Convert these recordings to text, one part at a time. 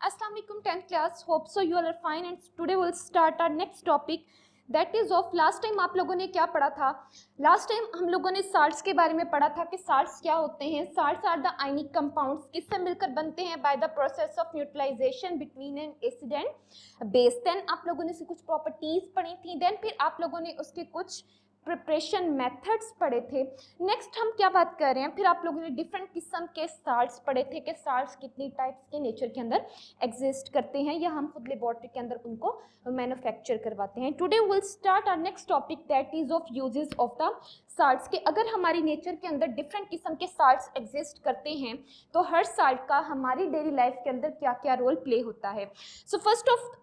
Assalamu alaikum 10th class. Hope so you all are fine and today we'll start our next topic that is of last time आप लोगों ने क्या पढ़ा था. Last time हम लोगों ने साल्ट्स के बारे में पढ़ा था कि साल्ट्स क्या होते हैं. Salts are the ionic compounds किससे मिलकर बनते हैं by the process of neutralisation between an acid and base. Then आप लोगों ने से कुछ प्रॉपर्टीज पढ़ी थी. देन फिर आप लोगों ने उसके कुछ प्रिपरेशन मेथड्स पढ़े थे. नेक्स्ट हम क्या बात कर रहे हैं, फिर आप लोगों ने डिफरेंट किस्म के साल्ट्स पढ़े थे कि साल्ट्स कितनी टाइप्स के नेचर के अंदर एग्जिस्ट करते हैं या हम खुद लेबोरेटरी के अंदर उनको मैन्युफैक्चर करवाते हैं. Today will start our next topic that is of uses of the salts के अगर हमारी नेचर के अंदर डिफरेंट किस्म के साल्ट्स एग्जिस्ट करते हैं तो हर साल्ट का हमारी डेली लाइफ के अंदर क्या क्या रोल प्ले होता है. So first of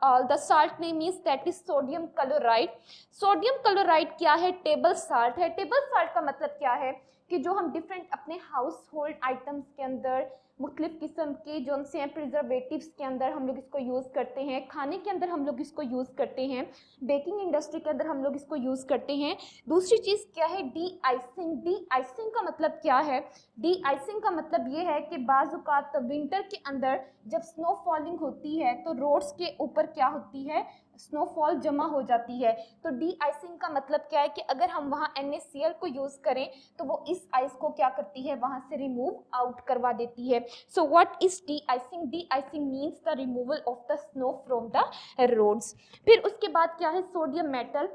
all the salt name is that is sodium chloride. Sodium chloride क्या है? टेबल साल्ट है. टेबल साल्ट का मतलब क्या है कि जो हम डिफरेंट अपने हाउस होल्ड आइटम्स के अंदर मुख्तलिफ किस्म के जो से हैं प्रिजर्वेटिव्स के अंदर हम लोग इसको यूज़ करते हैं, खाने के अंदर हम लोग इसको यूज़ करते हैं, बेकिंग इंडस्ट्री के अंदर हम लोग इसको यूज़ करते हैं. दूसरी चीज़ क्या है? D icing. डी आइसिंग का मतलब क्या है? डी आइसिंग का मतलब ये है कि बाज़ औक़ात विंटर के अंदर जब स्नो फॉलिंग होती है तो रोड्स के ऊपर क्या होती है? स्नोफॉल जमा हो जाती है. तो डी आइसिंग का मतलब क्या है कि अगर हम वहाँ NaCl को यूज़ करें तो वो इस आइस को क्या करती है? वहाँ से रिमूव आउट करवा देती है. So what is de-icing? De-icing means the removal of the snow from the roads. फिर उसके बाद क्या है? Sodium metal.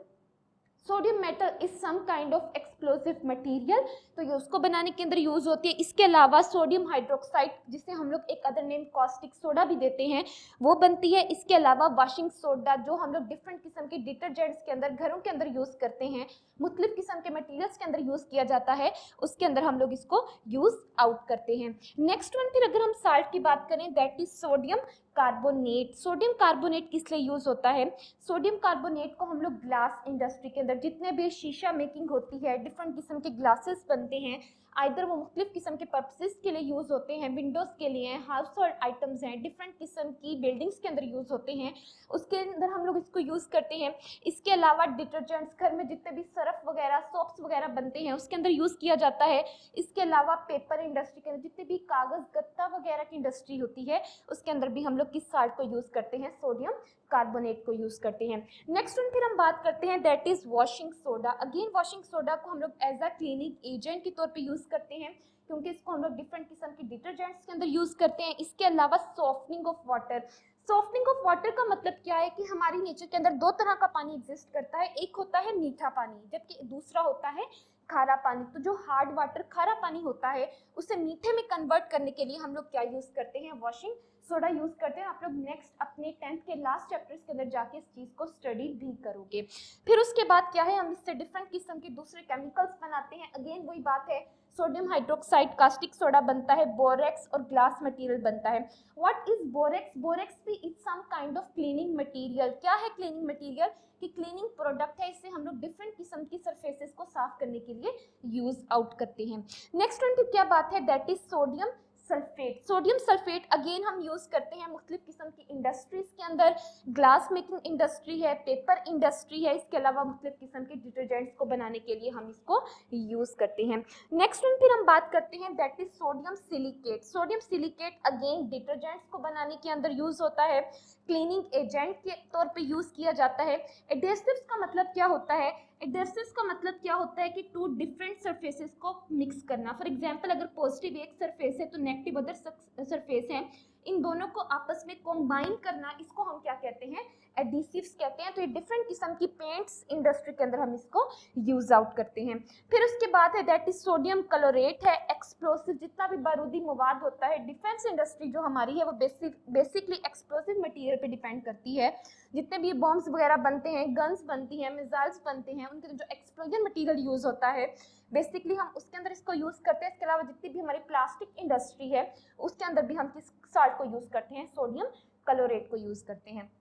Sodium metal is some kind of explosive material, तो ये उसको बनाने के अंदर यूज होती है. इसके अलावा सोडियम हाइड्रोक्साइड जिसे हम लोग एक अदर नेम कॉस्टिक सोडा भी देते हैं वो बनती है. इसके अलावा वॉशिंग सोडा जो हम लोग डिफरेंट किस्म के डिटर्जेंट्स के अंदर घरों के अंदर यूज़ करते हैं, मुख्तलिफ किस्म के मटीरियल्स के अंदर यूज़ किया जाता है, उसके अंदर हम लोग इसको यूज़ आउट करते हैं. नेक्स्ट वन फिर अगर हम साल्ट की बात करें that is sodium carbonate. Sodium carbonate किस लिए यूज़ होता है? सोडियम कार्बोनेट को हम लोग ग्लास इंडस्ट्री के अंदर जितने भी शीशा मेकिंग होती है, डिफरेंट किस्म के ग्लासेस बनते हैं, आइदर वो मुख्तलिफ किस्म के पर्पसेस के लिए यूज़ होते हैं, विंडोज़ के लिए, हाउस होल्ड आइटम्स हैं, डिफरेंट किस्म की बिल्डिंग्स के अंदर यूज़ होते हैं, उसके अंदर हम लोग इसको यूज़ करते हैं. इसके अलावा डिटर्जेंट्स घर में जितने भी सर्फ वगैरह सोप्स वगैरह बनते हैं उसके अंदर यूज़ किया जाता है. इसके अलावा पेपर इंडस्ट्री के अंदर जितने भी कागज़ गत्ता वगैरह की इंडस्ट्री होती है उसके अंदर भी हम लोग किस साल्ट को यूज़ करते हैं? सोडियम कार्बोनेट को यूज़ करते हैं. नेक्स्ट वन फिर हम बात करते हैं that is washing soda. Again washing soda को हम लोग एज अ क्लीनिंग एजेंट के तौर पे यूज़ करते हैं क्योंकि इसको हम लोग डिफरेंट किस्म के डिटर्जेंट्स के अंदर यूज़ करते हैं. इसके अलावा softening of water. Softening of water का मतलब क्या है कि हमारी नेचर के अंदर दो तरह का पानी एग्जिस्ट करता है. एक होता है मीठा पानी जबकि दूसरा होता है खारा पानी. तो जो हार्ड वाटर खारा पानी होता है उसे मीठे में कन्वर्ट करने के लिए हम लोग क्या यूज़ करते हैं? वॉशिंग सोडा यूज़ करते हैं. आप लोग नेक्स्ट अपने 10th के लास्ट चैप्टर्स के अंदर जाके इस चीज़ को स्टडी भी करोगे. फिर उसके बाद क्या है? हम इससे डिफरेंट किस्म के दूसरे केमिकल्स बनाते हैं. अगेन वही बात है, सोडियम हाइड्रोक्साइड कास्टिक सोडा बनता है, बोरेक्स और ग्लास मटेरियल बनता है. What is borax? बोरेक्स भी is some kind of cleaning material. क्या है क्लीनिंग मटेरियल? कि क्लीनिंग प्रोडक्ट है, इससे हम लोग डिफरेंट किस्म की सरफेसेस को साफ करने के लिए यूज आउट करते हैं. नेक्स्ट वन की क्या बात है? That is sodium sulphate. Sodium sulphate again हम यूज़ करते हैं मुख्तलिफ किस्म की इंडस्ट्रीज़ के अंदर, ग्लास मेकिंग इंडस्ट्री है, पेपर इंडस्ट्री है, इसके अलावा मुख्तलिफ किस्म के डिटर्जेंट्स को बनाने के लिए हम इसको यूज़ करते हैं. नेक्स्ट वन फिर हम बात करते हैं that is sodium silicate. Sodium silicate again detergents को बनाने के अंदर यूज़ होता है, क्लीनिंग एजेंट के तौर पे यूज़ किया जाता है. एडेसिव्स का मतलब क्या होता है? एडेसिव्स का मतलब क्या होता है कि टू डिफरेंट सरफेसेस को मिक्स करना. फॉर एग्जांपल अगर पॉजिटिव एक सरफेस है तो नेगेटिव अदर सरफेस है, इन दोनों को आपस में कंबाइन करना, इसको हम क्या कहते हैं? एडिसिव्स कहते हैं. तो ये डिफरेंट किस्म की पेंट्स इंडस्ट्री के अंदर हम इसको यूज आउट करते हैं. फिर उसके बाद है दैट इज सोडियम क्लोरेट है. एक्सप्लोसिव जितना भी बारूदी मवाद होता है, डिफेंस इंडस्ट्री जो हमारी है वो बेसिकली एक्सप्लोसिव मटेरियल पे डिपेंड करती है. जितने भी बॉम्ब्स वगैरह बनते हैं, गन्स बनती हैं, मिसाइल्स बनते हैं, उनके जो एक्सप्लोजन मटेरियल यूज़ होता है बेसिकली हम उसके अंदर इसको यूज़ करते हैं. इसके अलावा जितनी भी हमारी प्लास्टिक इंडस्ट्री है उसके अंदर भी हम किस साल्ट को यूज़ करते हैं? सोडियम क्लोरेट को यूज़ करते हैं.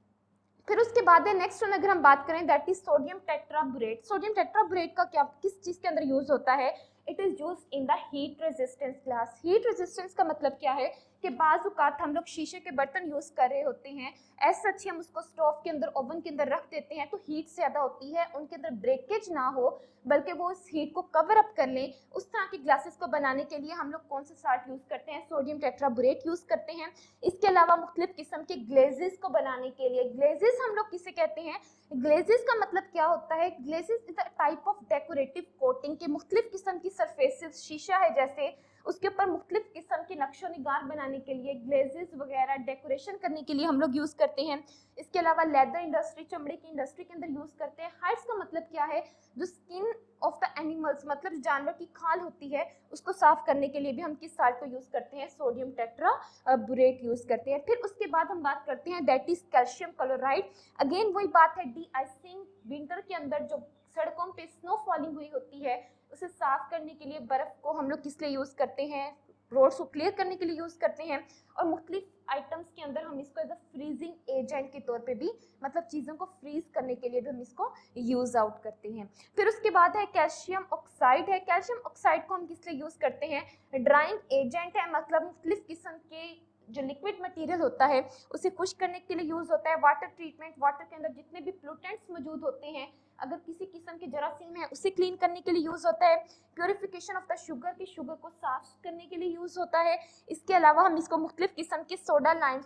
फिर उसके बाद है नेक्स्ट वन अगर हम बात करें दैट इज सोडियम टेट्राब्यूरेट. सोडियम टेट्राब्यूरेट का क्या किस चीज़ के अंदर यूज़ होता है? It is used in the heat resistance glass. Heat resistance का मतलब क्या है कि बाज़ औक़ात हम लोग शीशे के बर्तन यूज़ कर रहे होते हैं, एज सच हम उसको स्टोव के अंदर, ओवन के अंदर रख देते हैं तो हीट ज़्यादा होती है, उनके अंदर ब्रेकेज ना हो बल्कि वो उस हीट को कवर अप कर लें। उस तरह के ग्लासेस को बनाने के लिए हम लोग कौन सा साल्ट यूज़ करते हैं? सोडियम टेट्राबोरेट यूज़ करते हैं। इसके अलावा मुख्तलिफ किस्म के ग्लेजेस को बनाने के लिए, ग्लेजेस हम लोग किसे कहते हैं? ग्लेजेस का मतलब क्या होता है? Glazes is a type of decorative coating के मुख्तलिफ किस्म की सरफेसेस, शीशा है जैसे, उसके ऊपर मुख्तलिफ किस्म के नक्शो निगार बनाने के लिए, ग्लेजेस वगैरह डेकोरेशन करने के लिए हम लोग यूज़ करते हैं। इसके अलावा लेदर इंडस्ट्री, चमड़े की इंडस्ट्री के अंदर यूज़ करते हैं। हाइड्स का मतलब क्या है? जो स्किन ऑफ द एनिमल्स, मतलब जानवर की खाल होती है उसको साफ करने के लिए भी हम किस साल्ट को यूज़ करते हैं? सोडियम टेट्राबोरेट यूज़ करते हैं। फिर उसके बाद हम बात करते हैं that is calcium chloride. Again वही बात है, डी आइसिंग, विंटर के अंदर जो सड़कों पे स्नो फॉलिंग हुई होती है उसे साफ करने के लिए बर्फ को हम लोग किस लिए यूज़ करते हैं? रोड्स को क्लियर करने के लिए यूज़ करते हैं। और मुख्तलिफ आइटम्स के अंदर हम इसको एज अ फ्रीजिंग एजेंट के तौर पे भी, मतलब चीज़ों को फ्रीज करने के लिए भी हम इसको यूज़ आउट करते हैं। फिर उसके बाद है कैल्शियम ऑक्साइड है। कैल्शियम ऑक्साइड को हम किस लिए यूज़ करते हैं? ड्राइंग एजेंट है, मतलब मुख्तलिफ किस्म के जो लिक्विड मटेरियल होता है उसे खुश्क करने के लिए यूज़ होता है। वाटर ट्रीटमेंट, वाटर के अंदर जितने भी प्लूटेंट्स मौजूद होते हैं, अगर किसी किस्म के जरासीम है उसे क्लीन करने के लिए यूज़ होता है। प्योरिफिकेशन ऑफ द शुगर, की शुगर को साफ करने के लिए यूज़ होता है। इसके अलावा हम इसको मुख्तलिफ किस्म के सोडा लाइम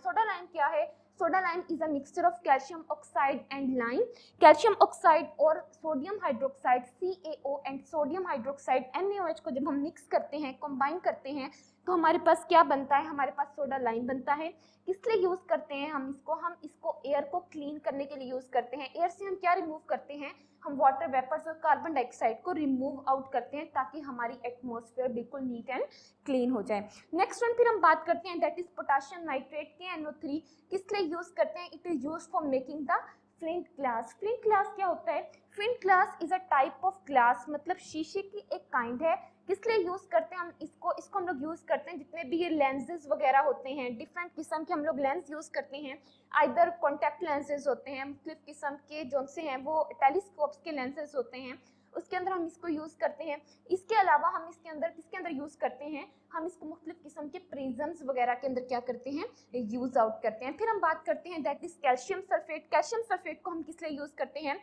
क्या है? Soda lime is a mixture of calcium oxide and lime. Calcium oxide और sodium hydroxide CaO and sodium hydroxide NaOH को जब हम मिक्स करते हैं, कंबाइन करते हैं, तो हमारे पास क्या बनता है? हमारे पास सोडा लाइम बनता है। किस लिए यूज़ करते हैं हम इसको एयर को क्लीन करने के लिए यूज़ करते हैं। एयर से हम क्या रिमूव करते हैं? हम वाटर वेपर्स और कार्बन डाइऑक्साइड को रिमूव आउट करते हैं ताकि हमारी एटमॉस्फेयर बिल्कुल नीट एंड क्लीन हो जाए। नेक्स्ट वन फिर हम बात करते हैं that is potassium nitrate, KNO3। किस लिए यूज़ करते हैं? It is use for making the flint glass. Flint glass क्या होता है? Flint glass is a type of glass, मतलब शीशे की एक काइंड है। किस लिए यूज़ करते हैं हम इसको हम लोग यूज़ करते हैं जितने भी ये लेंसेज वगैरह होते हैं, डिफरेंट किस्म के हम लोग लेंस यूज़ करते हैं। आइदर कॉन्टैक्ट लेंसेज होते हैं, मुख्तलिफ किस्म के जो से हैं वो टेलीस्कोप्स के लेंसेज होते हैं, उसके अंदर हम इसको यूज़ करते हैं। इसके अलावा हम इसके अंदर किसके अंदर यूज़ करते हैं? हम इसको मुख्तलिफ किस्म के प्रिज्म्स वगैरह के अंदर क्या करते हैं? यूज़ आउट करते हैं। फिर हम बात करते हैं that is calcium sulphate. Calcium sulphate को हम किस लिए यूज़ करते हैं?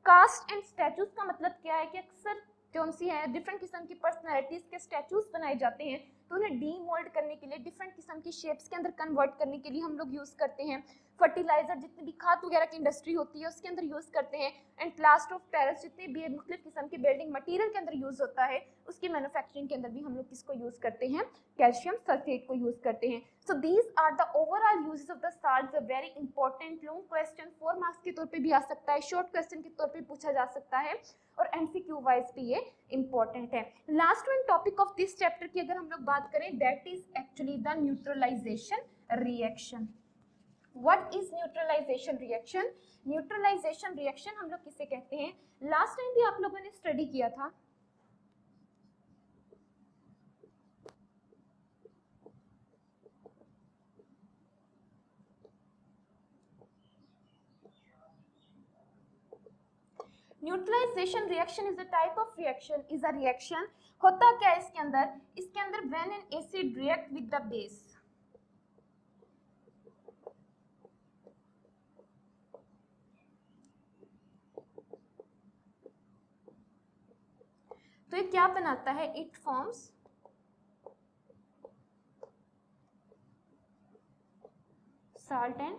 कास्ट एंड स्टैचूज का मतलब क्या है कि अक्सर जो सी है डिफरेंट किस्म की पर्सनैलिटीज़ के स्टैचूज बनाए जाते हैं, तो उन्हें डीमोल्ड करने के लिए, डिफरेंट किस्म की शेप्स के अंदर कन्वर्ट करने के लिए हम लोग यूज़ करते हैं। फर्टिलाइजर, जितनी भी खाद वगैरह की इंडस्ट्री होती है उसके अंदर यूज़ करते हैं। एंड प्लास्टर ऑफ पेरिस, जितने भी मुख्तलिफ किस्म के बिल्डिंग मटीरियल के अंदर यूज़ होता है उसकी मैन्युफैक्चरिंग के अंदर भी हम लोग किसको यूज़ करते हैं? कैल्शियम सल्फेट को यूज़ करते हैं। So these are the overall uses of the salt. Very important long question 4 marks के तौर पे भी आ सकता है, शॉर्ट क्वेश्चन के तौर पे पूछा जा सकता है, और MCQ वाइज भी ये इंपॉर्टेंट है। Last one topic of this chapter की अगर हम लोग बात करें that is actually the neutralisation reaction. What is neutralisation reaction? Neutralisation reaction हम लोग किसे कहते हैं? लास्ट टाइम भी आप लोगों ने स्टडी किया था। Neutralisation reaction is a type of reaction, is a reaction. होता क्या है इसके अंदर? इसके अंदर when an acid react with the base, तो ये क्या बनाता है? It forms salt and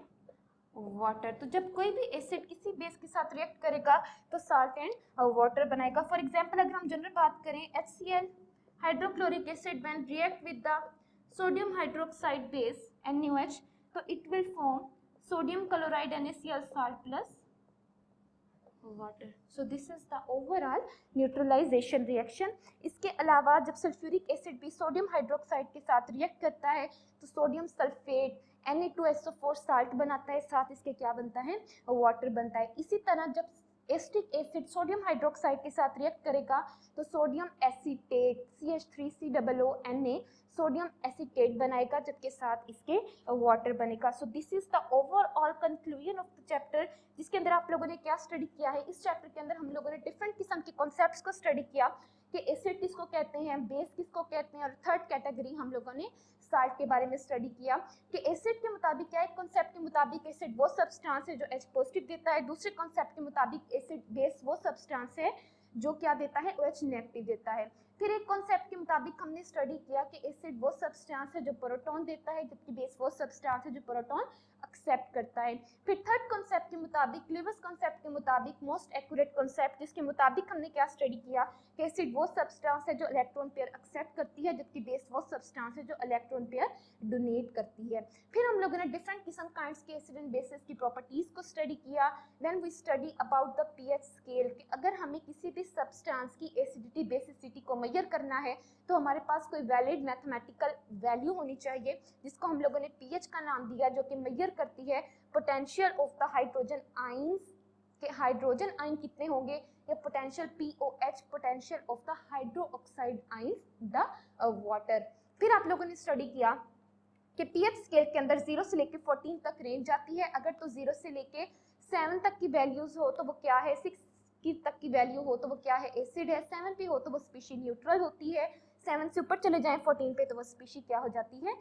water. तो जब कोई भी एसिड किसी बेस के साथ रिएक्ट करेगा तो साल्ट एंड वाटर बनाएगा। फॉर एग्जांपल अगर हम जनरल बात करें, HCl hydrochloric acid when react with the sodium hydroxide base NaOH, तो it will form sodium chloride NaCl salt plus water. So this is the overall neutralization reaction. इसके अलावा जब sulphuric acid भी sodium hydroxide के साथ react करता है तो सोडियम सल्फेट Na2SO4 साल्ट बनाता है, साथ इसके क्या बनता है? वाटर बनता है। इसी तरह जब एसिटिक एसिड सोडियम हाइड्रोक्साइड के साथ रिएक्ट करेगा तो sodium acetate CH3COO sodium acetate बनाएगा, जबकि साथ इसके वाटर बनेगा। So this is the overall conclusion of the chapter, जिसके अंदर आप लोगों ने क्या स्टडी किया है? इस चैप्टर के अंदर हम लोगों ने डिफरेंट किस्म के कॉन्सेप्ट्स को स्टडी किया कि एसिड किसको कहते हैं, बेस किसको कहते हैं, और थर्ड कैटेगरी हम लोगों ने साल्ट के बारे में स्टडी किया कि एसिड के मुताबिक क्या, एक कॉन्सेप्ट के मुताबिक एसिड वो सब्सटेंस है जो H पॉजिटिव देता है, दूसरे कॉन्सेप्ट के मुताबिक एसिड बेस वो सब्सटेंस है जो क्या देता है, OH नेगेटिव देता है। फिर एक कॉन्सेप्ट के मुताबिक हमने स्टडी किया कि एसिड वो सब्सटेंस है जो प्रोटॉन देता है, जबकि बेस वो सब्सटेंस है जो प्रोटॉन एक्सेप्ट करता है। फिर थर्ड कॉन्सेप्ट के मुताबिक, लिविस कॉन्सेप्ट के मुताबिक, मोस्ट एक्यूरेट कॉन्सेप्ट, जिसके मुताबिक हमने क्या स्टडी किया कि एसिड वो सब्सटेंस है जो इलेक्ट्रॉन पेयर एक्सेप्ट करती है, जबकि बेस वो सब्सटेंस है जो इलेक्ट्रॉन पेयर डोनेट करती है। फिर हम लोगों ने डिफरेंट किस्म काइंड्स के एसिड एंड बेसिस की प्रॉपर्टीज को स्टडी किया। Then we study about the pH scale कि अगर हमें किसी भी सब्सटेंस की एसिडिटी बेसिसिटी को मेजर करना है तो हमारे पास कोई वैलिड मैथमेटिकल वैल्यू होनी चाहिए, जिसको हम लोगों ने पीएच का नाम दिया, जो कि मेजर करती है potential of the hydrogen ions के हाइड्रोजन आयन कितने होंगे, या potential POH, potential of the hydro oxide ions the water. फिर आप लोगों ने स्टडी किया कि पीएच स्केल के अंदर 0 से लेके 14 तक रेंज आती है। अगर तो 0 से लेके 7 तक की वैल्यूज हो तो वो क्या है, 6 की तक की वैल्यू हो तो वो क्या है, एसिड है। 7 पे हो तो वो स्पीशी न्यूट्रल होती है। 7 से ऊपर चले जाएं 14 पे तो वो स्पीशी क्या हो जाती है,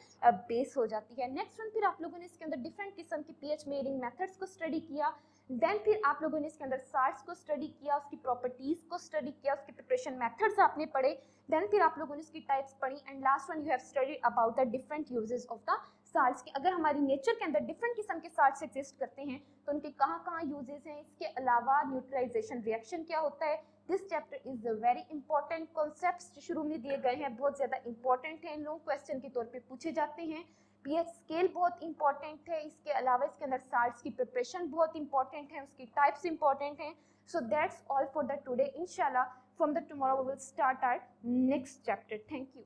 बेस हो जाती है। नेक्स्ट वन, फिर आप लोगों ने इसके अंदर डिफरेंट किस्म की पीएच मेजरिंग मेथड्स को स्टडी किया। देन फिर आप लोगों ने इसके अंदर साल्ट्स को स्टडी किया, उसकी प्रॉपर्टीज को स्टडी किया, उसके प्रिपरेशन मेथड्स आपने पढ़े। देन फिर आप लोगों ने इसकी टाइप्स पढ़ी and last one you have studied about the different uses of the salts के अगर हमारी नेचर के अंदर डिफरेंट किस्म के साल्ट्स एग्जिस्ट करते हैं तो उनके कहाँ यूजेस हैं। इसके अलावा न्यूट्रलाइजेशन रिएक्शन क्या होता है। This chapter is very important. Concepts शुरू में दिए गए हैं बहुत ज़्यादा इंपॉर्टेंट हैं, लॉन्ग क्वेश्चन के तौर पे पूछे जाते हैं। पीएच स्केल बहुत इंपॉर्टेंट है, इसके अलावा इसके अंदर साल्ट्स की प्रिपरेशन बहुत इंपॉर्टेंट है, उसकी टाइप्स इंपॉर्टेंट हैं। So that's all for the today. इंशाल्लाह from the tomorrow we will start our next chapter. Thank you.